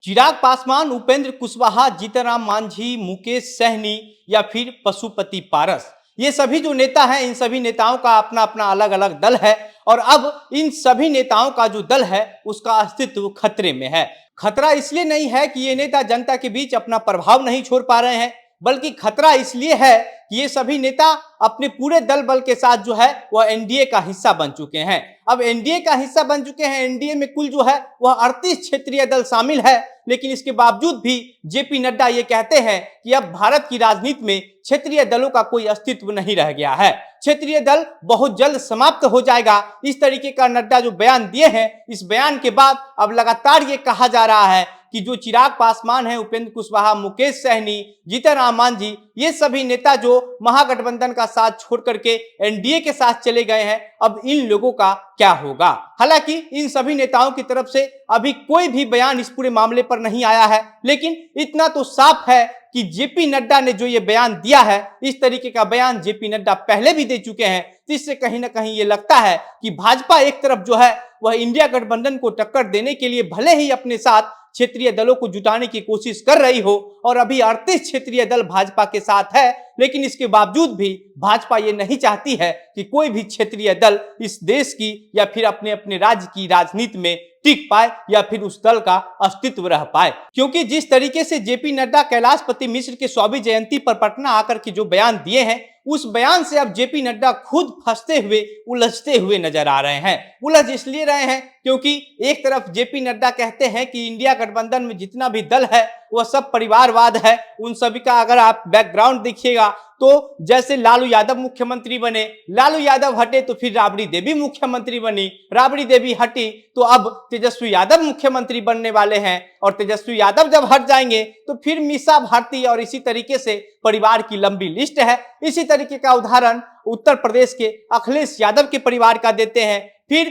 चिराग पासवान, उपेंद्र कुशवाहा, जीतनराम मांझी, मुकेश सहनी या फिर पशुपति पारस, ये सभी जो नेता हैं, इन सभी नेताओं का अपना अपना अलग अलग दल है। और अब इन सभी नेताओं का जो दल है उसका अस्तित्व खतरे में है। खतरा इसलिए नहीं है कि ये नेता जनता के बीच अपना प्रभाव नहीं छोड़ पा रहे हैं, बल्कि खतरा इसलिए है कि ये सभी नेता अपने पूरे दल बल के साथ जो है वह एनडीए का हिस्सा बन चुके हैं। अब एनडीए का हिस्सा बन चुके हैं। एनडीए में कुल जो है वह 38 क्षेत्रीय दल शामिल है, लेकिन इसके बावजूद भी जेपी नड्डा ये कहते हैं कि अब भारत की राजनीति में क्षेत्रीय दलों का कोई अस्तित्व नहीं रह गया है, क्षेत्रीय दल बहुत जल्द समाप्त हो जाएगा। इस तरीके का नड्डा जो बयान दिए हैं, इस बयान के बाद अब लगातार ये कहा जा रहा है कि जो चिराग पासवान है, उपेंद्र कुशवाहा, मुकेश सहनी, जीतनराम मांझी, ये सभी नेता जो महागठबंधन का साथ छोड़ करके एनडीए के साथ चले गए हैं, अब इन लोगों का क्या होगा। हालांकि इन सभी नेताओं की तरफ से अभी कोई भी बयान इस पूरे मामले पर नहीं आया है, लेकिन इतना तो साफ है कि जेपी नड्डा ने जो ये बयान दिया है, इस तरीके का बयान जेपी नड्डा पहले भी दे चुके हैं। तो इससे कहीं ना कहीं ये लगता है कि भाजपा एक तरफ जो है वह इंडिया गठबंधन को टक्कर देने के लिए भले ही अपने साथ क्षेत्रीय दलों को जुटाने की कोशिश कर रही हो, और अभी 38 क्षेत्रीय दल भाजपा के साथ है, लेकिन इसके बावजूद भी भाजपा ये नहीं चाहती है कि कोई भी क्षेत्रीय दल इस देश की या फिर अपने अपने राज्य की राजनीति में टिक पाए या फिर उस दल का अस्तित्व रह पाए। क्योंकि जिस तरीके से जेपी नड्डा कैलाशपति मिश्र के 100वीं जयंती पर पटना आकर के जो बयान दिए हैं, उस बयान से अब जेपी नड्डा खुद फंसते हुए, उलझते हुए नजर आ रहे हैं। उलझ इसलिए रहे हैं क्योंकि एक तरफ जेपी नड्डा कहते हैं कि इंडिया गठबंधन में जितना भी दल है वह सब परिवारवाद है। उन सभी का अगर आप बैकग्राउंड देखिएगा तो जैसे लालू यादव मुख्यमंत्री बने, लालू यादव हटे तो फिर राबड़ी देवी मुख्यमंत्री बनी, राबड़ी देवी हटी तो अब तेजस्वी यादव मुख्यमंत्री बनने वाले हैं, और तेजस्वी यादव जब हट जाएंगे तो फिर मीसा भारती, और इसी तरीके से परिवार की लंबी लिस्ट है। इसी तरीके का उदाहरण उत्तर प्रदेश के अखिलेश यादव के परिवार का देते हैं। फिर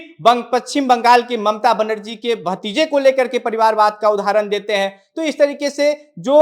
पश्चिम बंगाल के ममता बनर्जी के भतीजे को लेकर के परिवारवाद का उदाहरण देते हैं। तो इस तरीके से जो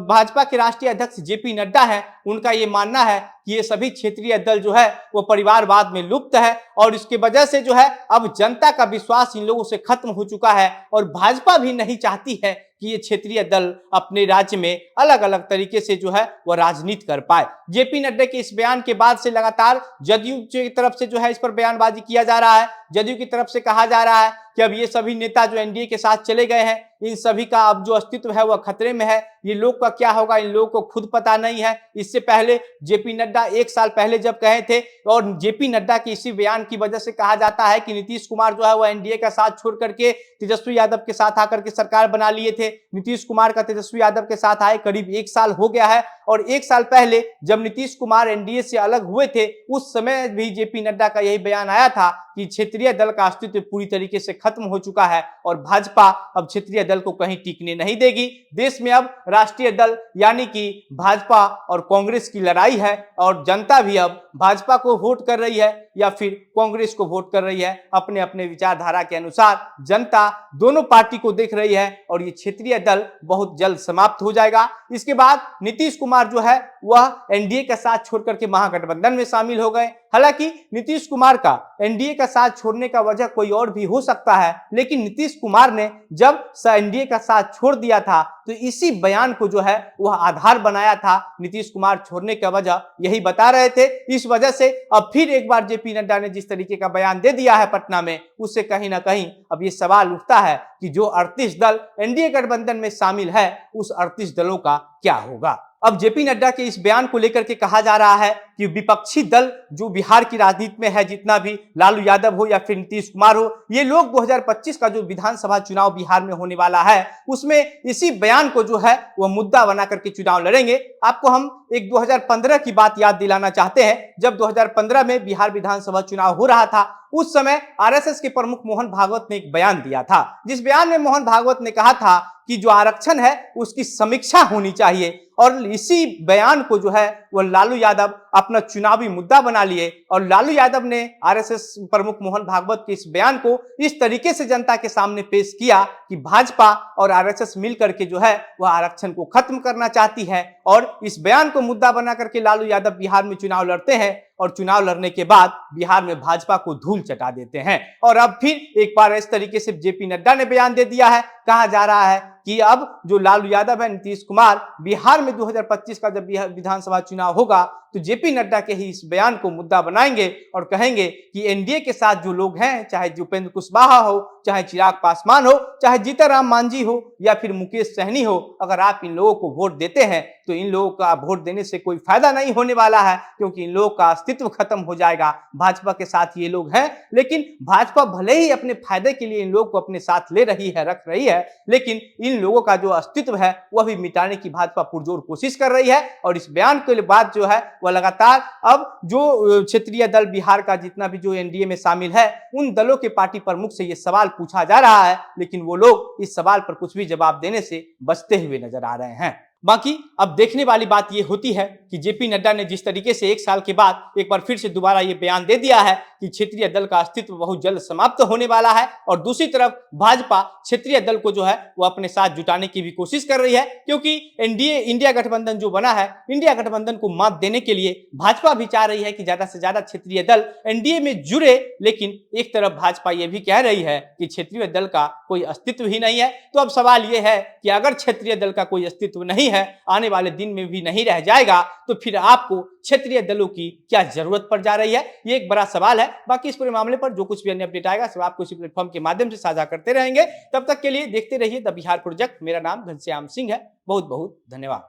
भाजपा के राष्ट्रीय अध्यक्ष जेपी नड्डा है, उनका ये मानना है कि ये सभी क्षेत्रीय दल जो है वो परिवारवाद में लुप्त है, और इसके वजह से जो है अब जनता का विश्वास इन लोगों से खत्म हो चुका है, और भाजपा भी नहीं चाहती है कि ये क्षेत्रीय दल अपने राज्य में अलग अलग तरीके से जो है वह राजनीति कर पाए। जेपी नड्डा के इस बयान के बाद से लगातार जदयू की तरफ से जो है इस पर बयानबाजी किया जा रहा है। जदयू की तरफ से कहा जा रहा है कि अब ये सभी नेता जो एनडीए के साथ चले गए हैं, इन सभी का अब जो अस्तित्व है वह खतरे में है। ये लोग का क्या होगा इन लोगों को खुद पता नहीं है। इससे पहले जेपी नड्डा 1 साल पहले जब कहे थे, और जेपी नड्डा के इसी बयान की वजह से कहा जाता है कि नीतीश कुमार जो है वह एनडीए का साथ छोड़ करके तेजस्वी यादव के साथ आकर के सरकार बना लिए थे। नीतीश कुमार का तेजस्वी यादव के साथ आए करीब 1 साल हो गया है, और 1 साल पहले जब नीतीश कुमार एनडीए से अलग हुए थे, उस समय भी जेपी नड्डा का यही बयान आया था कि क्षेत्रीय दल का अस्तित्व पूरी तरीके से खत्म हो चुका है, और भाजपा अब क्षेत्रीय दल को कहीं टिकने नहीं देगी। देश में अब राष्ट्रीय दल यानी कि भाजपा और कांग्रेस की लड़ाई है, और जनता भी अब भाजपा को वोट कर रही है या फिर कांग्रेस को वोट कर रही है। अपने अपने विचारधारा के अनुसार जनता दोनों पार्टी को देख रही है, और ये क्षेत्रीय दल बहुत जल्द समाप्त हो जाएगा। इसके बाद नीतीश कुमार जो है वह एनडीए का साथ छोड़कर के महागठबंधन में शामिल हो गए। हालांकि नीतीश कुमार का एनडीए का साथ छोड़ने का वजह कोई और भी हो सकता है, लेकिन नीतीश कुमार ने जब एनडीए का साथ छोड़ दिया था तो इसी बयान को जो है वह आधार बनाया था। नीतीश कुमार छोड़ने का वजह यही बता रहे थे। इस वजह से अब फिर एक बार जेपी नड्डा ने जिस तरीके का बयान दे दिया है पटना में, उससे कहीं ना कहीं अब ये सवाल उठता है कि जो 38 दल एनडीए गठबंधन में शामिल है, उस 38 दलों का क्या होगा। अब जेपी नड्डा के इस बयान को लेकर के कहा जा रहा है कि विपक्षी दल जो बिहार की राजनीति में है, जितना भी लालू यादव हो या फिर नीतीश कुमार हो, ये लोग 2025 का जो विधानसभा चुनाव बिहार में होने वाला है, उसमें इसी बयान को जो है वह मुद्दा बना करके चुनाव लड़ेंगे। आपको हम एक 2015 की बात याद दिलाना चाहते हैं। जब 2015 में बिहार विधानसभा चुनाव हो रहा था, उस समय आरएसएस के प्रमुख मोहन भागवत ने एक बयान दिया था, जिस बयान में मोहन भागवत ने कहा था कि जो आरक्षण है उसकी समीक्षा होनी चाहिए, और इसी बयान को जो है वह लालू यादव अपना चुनावी मुद्दा बना लिए, और लालू यादव ने आरएसएस प्रमुख मोहन भागवत के इस बयान को इस तरीके से जनता के सामने पेश किया कि भाजपा और आरएसएस मिलकर के जो है वह आरक्षण को खत्म करना चाहती है, और इस बयान को मुद्दा बना करके लालू यादव बिहार में चुनाव लड़ते हैं, और चुनाव लड़ने के बाद बिहार में भाजपा को धूल चटा देते हैं। और अब फिर एक बार इस तरीके से जेपी नड्डा ने बयान दे दिया है। कहा जा रहा है कि अब जो लालू यादव है, नीतीश कुमार, बिहार में 2025 का जब विधानसभा चुनाव होगा तो जेपी नड्डा के ही इस बयान को मुद्दा बनाएंगे और कहेंगे कि एनडीए के साथ जो लोग हैं, चाहे उपेंद्र कुशवाहा हो, चाहे चिराग पासवान हो, चाहे जीतनराम मांझी हो या फिर मुकेश सहनी हो, अगर आप इन लोगों को वोट देते हैं तो इन लोगों का वोट देने से कोई फायदा नहीं होने वाला है, क्योंकि इन लोगों का अस्तित्व खत्म हो जाएगा। भाजपा के साथ ये लोग हैं, लेकिन भाजपा भले ही अपने फायदे के लिए इन लोगों को अपने साथ ले रही है, रख रही है, लेकिन इन लोगों का जो अस्तित्व है वह भी मिटाने की भाजपा पुरजोर कोशिश कर रही है। और इस बयान के बाद जो है वह लगातार अब जो क्षेत्रीय दल बिहार का जितना भी जो एनडीए में शामिल है, उन दलों के पार्टी प्रमुख से यह सवाल पूछा जा रहा है, लेकिन वो लोग इस सवाल पर कुछ भी जवाब देने से बचते हुए नजर आ रहे हैं। बाकी अब देखने वाली बात यह होती है कि जेपी नड्डा ने जिस तरीके से 1 साल के बाद एक बार फिर से दोबारा ये बयान दे दिया है कि क्षेत्रीय दल का अस्तित्व बहुत जल्द समाप्त होने वाला है, और दूसरी तरफ भाजपा क्षेत्रीय दल को जो है वो अपने साथ जुटाने की भी कोशिश कर रही है, क्योंकि एनडीए इंडिया गठबंधन जो बना है, इंडिया गठबंधन को मात देने के लिए भाजपा भी चाह रही है कि ज्यादा से ज्यादा क्षेत्रीय दल एनडीए में जुड़े। लेकिन एक तरफ भाजपा ये भी कह रही है कि क्षेत्रीय दल का कोई अस्तित्व ही नहीं है। तो अब सवाल यह है कि अगर क्षेत्रीय दल का कोई अस्तित्व नहीं है, आने वाले दिन में भी नहीं रह जाएगा, तो फिर आपको क्षेत्रीय दलों की क्या जरूरत पड़ जा रही है? ये एक बड़ा सवाल है। बाकी इस पूरे मामले पर जो कुछ भी अन्य अपडेट आएगा सब आपको इसी प्लेटफॉर्म के माध्यम से साझा करते रहेंगे। तब तक के लिए देखते रहिए द बिहार प्रोजेक्ट। मेरा नाम घनश्याम सिंह है। बहुत बहुत धन्यवाद।